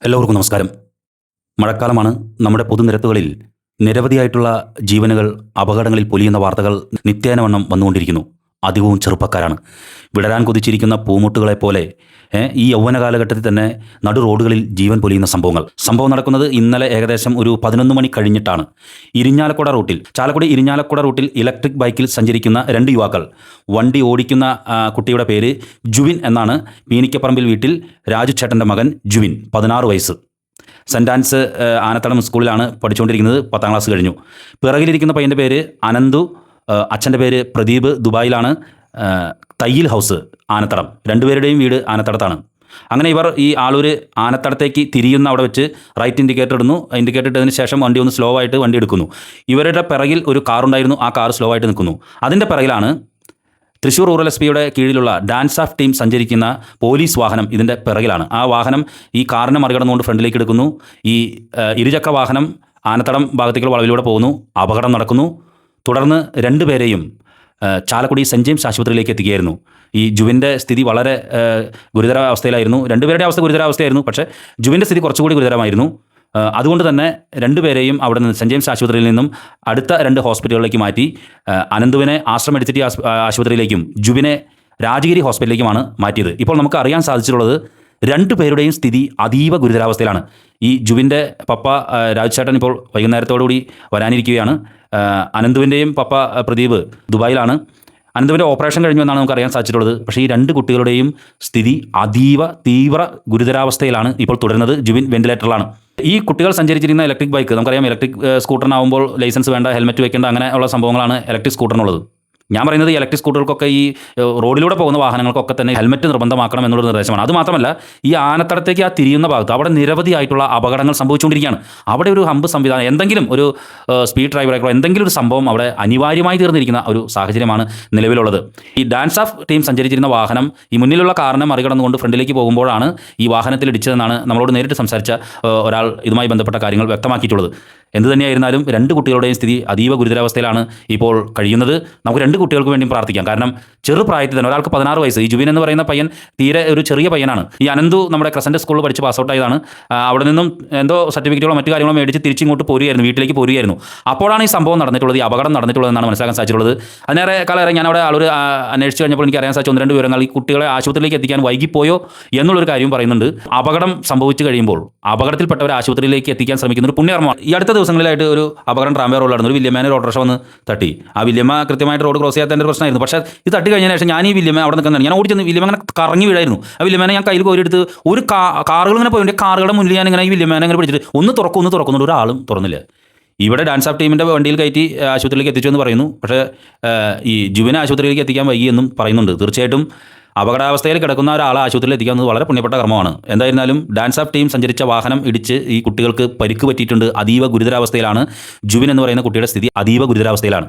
എല്ലാവർക്കും നമസ്കാരം. മഴക്കാലമാണ്. നമ്മുടെ പൊതുനിരത്തുകളിൽ നിരവധിയായിട്ടുള്ള ജീവനുകൾ അപകടങ്ങളിൽ പൊലിയുന്ന വാർത്തകൾ നിത്യേനവണ്ണം വന്നുകൊണ്ടിരിക്കുന്നു. അധികവും ചെറുപ്പക്കാരാണ്. വിടരാൻ കൊതിച്ചിരിക്കുന്ന പൂമുട്ടുകളെപ്പോലെ ഈ യൗവന കാലഘട്ടത്തിൽ തന്നെ നടു റോഡുകളിൽ ജീവൻ പൊലിയുന്ന സംഭവം നടക്കുന്നത് ഇന്നലെ ഏകദേശം ഒരു 11 മണി കഴിഞ്ഞിട്ടാണ്. ചാലക്കുടി ഇരിഞ്ഞാലക്കുട റൂട്ടിൽ ഇലക്ട്രിക് ബൈക്കിൽ സഞ്ചരിക്കുന്ന 2 യുവാക്കൾ, വണ്ടി ഓടിക്കുന്ന കുട്ടിയുടെ പേര് ജുവിൻ എന്നാണ്. പീനിക്കപ്പറമ്പിൽ വീട്ടിൽ രാജു ചേട്ടൻ്റെ മകൻ ജുവിൻ, 16 വയസ്സ്. സെൻറ് ആൻസ് ആനത്തടം സ്കൂളിലാണ് പഠിച്ചുകൊണ്ടിരിക്കുന്നത്. 10ാം ക്ലാസ് കഴിഞ്ഞു. പിറകിലിരിക്കുന്ന പയ്യൻ്റെ പേര് അനന്തു, അച്ഛൻ്റെ പേര് പ്രദീപ്. ദുബായിലാണ്. തയ്യിൽ ഹൗസ്, ആനത്തടം. രണ്ടുപേരുടെയും വീട് ആനത്തടത്താണ്. അങ്ങനെ ഇവർ ഈ ആളൂർ ആനത്തടത്തേക്ക് തിരിയുന്ന അവിടെ വെച്ച് റൈറ്റ് ഇൻഡിക്കേറ്റർ ഇടുന്നു. ഇൻഡിക്കേറ്റർ ഇട്ടതിന് ശേഷം വണ്ടി ഒന്ന് സ്ലോ ആയിട്ട് വണ്ടി എടുക്കുന്നു. ഇവരുടെ പിറകിൽ ഒരു കാറുണ്ടായിരുന്നു. ആ കാർ സ്ലോ ആയിട്ട് നിൽക്കുന്നു. അതിൻ്റെ പിറകിലാണ് തൃശ്ശൂർ റൂറൽ എസ് പിയുടെ കീഴിലുള്ള ഡാൻസ് ഓഫ് ടീം സഞ്ചരിക്കുന്ന പോലീസ് വാഹനം. ഇതിൻ്റെ പിറകിലാണ്. ആ വാഹനം ഈ കാറിനെ മറികടന്നുകൊണ്ട് ഫ്രണ്ടിലേക്ക് എടുക്കുന്നു. ഈ ഇരുചക്ര വാഹനം ആനത്തടം ഭാഗത്തേക്കുള്ള വളവിലൂടെ പോകുന്നു. അപകടം നടക്കുന്നു. തുടർന്ന് 2 പേരെയും ചാലക്കുടി സെൻറ് ജെയിംസ് ആശുപത്രിയിലേക്ക് എത്തിക്കുകയായിരുന്നു. ഈ ജുവിൻ്റെ സ്ഥിതി വളരെ ഗുരുതര അവസ്ഥയിലായിരുന്നു. 2 പേരുടെ അവസ്ഥ ഗുരുതരാവസ്ഥയായിരുന്നു. പക്ഷേ ജുവിൻ്റെ സ്ഥിതി കുറച്ചുകൂടി ഗുരുതരമായിരുന്നു. അതുകൊണ്ട് തന്നെ 2 പേരെയും അവിടെ നിന്ന് സെൻറ് ജെയിംസ് ആശുപത്രിയിൽ നിന്നും അടുത്ത 2 ഹോസ്പിറ്റലുകളിലേക്ക് മാറ്റി. അനന്തുവിനെ ആശ്രം മെഡിസിറ്റി ആശുപത്രിയിലേക്കും ജുവിനെ രാജഗിരി ഹോസ്പിറ്റലിലേക്കുമാണ് മാറ്റിയത്. ഇപ്പോൾ നമുക്ക് അറിയാൻ സാധിച്ചിട്ടുള്ളത് 2 പേരുടെയും സ്ഥിതി അതീവ ഗുരുതരാവസ്ഥയിലാണ്. ഈ ജുവിൻ്റെ പപ്പ രാജുചേട്ടൻ ഇപ്പോൾ വൈകുന്നേരത്തോടുകൂടി വരാനിരിക്കുകയാണ്. അനന്തുവിൻ്റെയും പപ്പ പ്രദീപ് ദുബായിലാണ്. അനന്തുവിൻ്റെ ഓപ്പറേഷൻ കഴിഞ്ഞു എന്നാണ് നമുക്ക് അറിയാൻ സാധിച്ചിട്ടുള്ളത്. പക്ഷേ ഈ 2 കുട്ടികളുടെയും സ്ഥിതി അതീവ തീവ്ര ഗുരുതരാവസ്ഥയിലാണ് ഇപ്പോൾ തുടരുന്നത്. ജുവിൻ വെന്റിലേറ്ററിലാണ്. ഈ കുട്ടികൾ സഞ്ചരിച്ചിരുന്ന ഇലക്ട്രിക് ബൈക്ക്, നമുക്കറിയാം ഇലക്ട്രിക് സ്കൂട്ടറിനാവുമ്പോൾ ലൈസൻസ് വേണ്ട, ഹെൽമെറ്റ് വെക്കേണ്ട, അങ്ങനെയുള്ള സംഭവങ്ങളാണ് ഇലക്ട്രിക് സ്കൂട്ടറിനുള്ളത്. ഞാൻ പറയുന്നത് ഈ ഇലക്ട്രിക് സ്കൂട്ടറുകൾക്കൊക്കെ ഈ റോഡിലൂടെ പോകുന്ന വാഹനങ്ങൾക്കൊക്കെ തന്നെ ഹെൽമെറ്റ് നിർബന്ധമാക്കണം എന്നുള്ള നിർദ്ദേശമാണ്. അതുമാത്രമല്ല, ഈ ആനത്തടത്തേക്ക് ആ തിരിയുന്ന ഭാഗത്ത് അവിടെ നിരവധിയായിട്ടുള്ള അപകടങ്ങൾ സംഭവിച്ചുകൊണ്ടിരിക്കുകയാണ്. അവിടെ ഒരു ഹമ്പ് സംവിധാനം, എന്തെങ്കിലും ഒരു സ്പീഡ് ഡ്രൈവറേക്കോ എന്തെങ്കിലും ഒരു സംഭവം അവിടെ അനിവാര്യമായി തീർന്നിരിക്കുന്ന ഒരു സാഹചര്യമാണ് നിലവിലുള്ളത്. ഈ ഡാൻസ് ഓഫ് ടീം സഞ്ചരിച്ചിരുന്ന വാഹനം ഈ മുന്നിലുള്ള കാറിനെ മറികടന്നുകൊണ്ട് ഫ്രണ്ടിലേക്ക് പോകുമ്പോഴാണ് ഈ വാഹനത്തിൽ ഇടിച്ചതെന്നാണ് നമ്മളോട് നേരിട്ട് സംസാരിച്ച ഒരാൾ ഇതുമായി ബന്ധപ്പെട്ട കാര്യങ്ങൾ വ്യക്തമാക്കിയിട്ടുള്ളത്. എന്തു തന്നെയായിരുന്നാലും 2 കുട്ടികളുടെയും സ്ഥിതി അതീവ ഗുരുതരാവസ്ഥയിലാണ് ഇപ്പോൾ കഴിയുന്നത്. നമുക്ക് 2 കുട്ടികൾക്ക് വേണ്ടിയും പ്രാർത്ഥിക്കാം. കാരണം ചെറുപ്രായത്തിൽ തന്നെ ഒരാൾക്ക് 16 വയസ്സ്. ഈ ജുവിൻ എന്ന് പറയുന്ന പയ്യൻ തീരെ ഒരു ചെറിയ പയ്യനാണ്. ഈ അനന്തു നമ്മുടെ ക്രസൻറ്റ് സ്കൂളിൽ പഠിച്ച് പാസ് ഔട്ട് ആയതാണ്. അവിടെ നിന്നും എന്തോ സർട്ടിഫിക്കറ്റുകളോ മറ്റു കാര്യങ്ങളോ മേടിച്ച് തിരിച്ചിങ്ങോട്ട് പോരുകയായിരുന്നു, വീട്ടിലേക്ക് പോരുകയായിരുന്നു. അപ്പോഴാണ് ഈ സംഭവം നടന്നിട്ടുള്ളത്, ഈ അപകടം നടന്നിട്ടുള്ളതെന്നാണ് മനസ്സിലാക്കാൻ സാധിച്ചിട്ടുള്ളത്. അതിനേറെ കാലം ഞാൻ അവിടെ ആളൊരു അന്വേഷിച്ച് കഴിഞ്ഞപ്പോൾ എനിക്ക് അറിയാൻ സാധിച്ച 1-2 വിവരങ്ങൾ, ഈ കുട്ടികളെ ആശുപത്രിയിലേക്ക് എത്തിക്കാൻ വൈകിപ്പോയോ എന്നുള്ളൊരു കാര്യം പറയുന്നുണ്ട്. അപകടം സംഭവിച്ചു കഴിയുമ്പോൾ അപകടത്തിൽപ്പെട്ടവരെ ആശുപത്രിയിലേക്ക് എത്തിക്കാൻ ശ്രമിക്കുന്ന ഒരു പുണ്യകർമ്മമാണ്. ഈ അടുത്ത ദിവസങ്ങളിലായിട്ട് ഒരു അപകടം ട്രാംവേ റോഡിലായിരുന്നു. ഒരു വില്യമ്മേനെ ഒരു ഓട്ടോറിക്ഷ വന്ന് തട്ടി. ആ വില്യമ്മ കൃത്യമായിട്ട് റോഡ് ക്രോസ് ചെയ്യാത്തതിൻ്റെ ഒരു പ്രശ്നമായിരുന്നു. പക്ഷേ ഇത് തട്ടി കഴിഞ്ഞതിന് ശേഷം ഞാൻ ഈ വില്യമ്മ അവിടെ നിൽക്കുന്നത്, ഞാൻ ഓടിച്ചെന്ന് വില്യമ്മ അങ്ങനെ കറങ്ങി വീഴായിരുന്നു. ആ വില്യമ്മേനെ ഞാൻ കയ്യിൽ കോരിയെടുത്ത് ഒരു കാറുകൾ ഇങ്ങനെ പോയി, കാറുകളുടെ മുന്നിൽ ഞാൻ ഇങ്ങനെ ഈ വില്യമ്മേനെ ഇങ്ങനെ പിടിച്ചിട്ട് ഒന്ന് തുറക്കുന്നുണ്ട്. ഒരാളും തുറന്നില്ല. ഇവിടെ ഡാൻസ് ഓഫ് ടീമിൻ്റെ വണ്ടിയിൽ കയറ്റി ആശുപത്രിയിലേക്ക് എത്തിച്ചു എന്ന് പറയുന്നു. പക്ഷേ ഈ ജുവിനെ ആശുപത്രിയിലേക്ക് എത്തിക്കാൻ വൈകിയെന്നും പറയുന്നുണ്ട്. തീർച്ചയായിട്ടും അപകടാവസ്ഥയിൽ കിടക്കുന്ന ഒരാളെ ആശുപത്രിയിൽ എത്തിക്കുന്നത് വളരെ പുണ്യപ്പെട്ട കർമ്മമാണ്. എന്തായിരുന്നാലും ഡാൻസ് ഓഫ് ടീം സഞ്ചരിച്ച വാഹനം ഇടിച്ച് ഈ കുട്ടികൾക്ക് പരിക്ക് പറ്റിയിട്ടുണ്ട്. അതീവ ഗുരുതരാവസ്ഥയിലാണ്. ജുവിൻ എന്ന് പറയുന്ന കുട്ടിയുടെ സ്ഥിതി അതീവ ഗുരുതരാവസ്ഥയിലാണ്.